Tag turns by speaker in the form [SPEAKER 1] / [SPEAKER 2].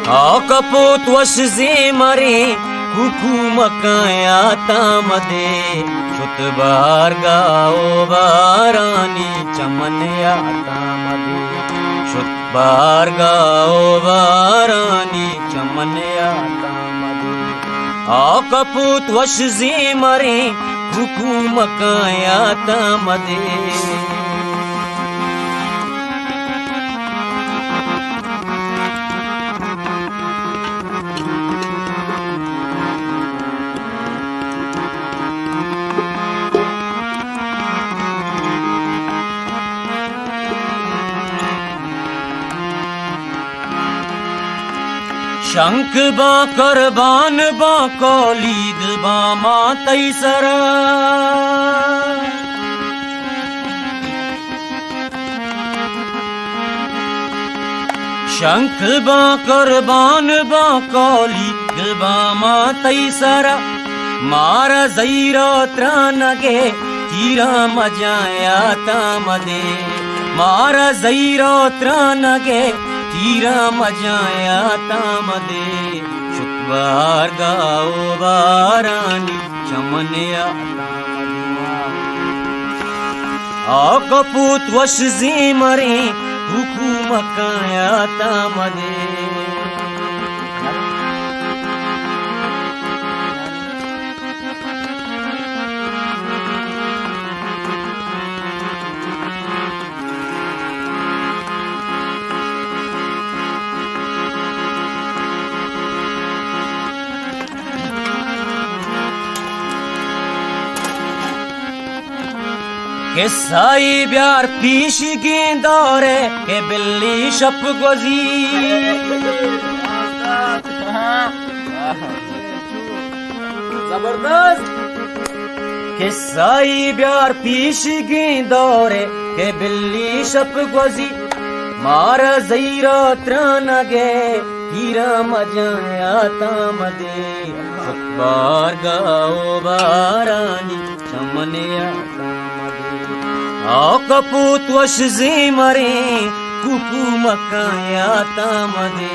[SPEAKER 1] कपूत वश मरे हुकूमकाया तामदे शुत बार गाओ बारानी चमनया तामदे शुत बार गाओ बारानी चमनया तामदे कपूत वश मरे हुकूमकाया तामदे शंख बा करबान बा कौलीद बा मातई सरा शंख बा करबान बा कौलीद बा मातई सरा मारा जईरो त्रानगे तीरा मजाया तामदे मारा जईरो त्रानगे तीरा मजाया तामदे शुक्बार गाओ बारानी चमनया कपूत वश मरे हुकूमकाया तामदे के साई ब्यार पीश गेंदौरे के बिल्ली शप गोजी जबरदस्त के साई ब्यार पीश गेंदौरे के बिल्ली शप गोजी मारा जईरो त्रानगे हीरा मजाया तामदे शुक्बार गाओ बारानी चमनया कपूत वश मरे हुकूमकाया तामदे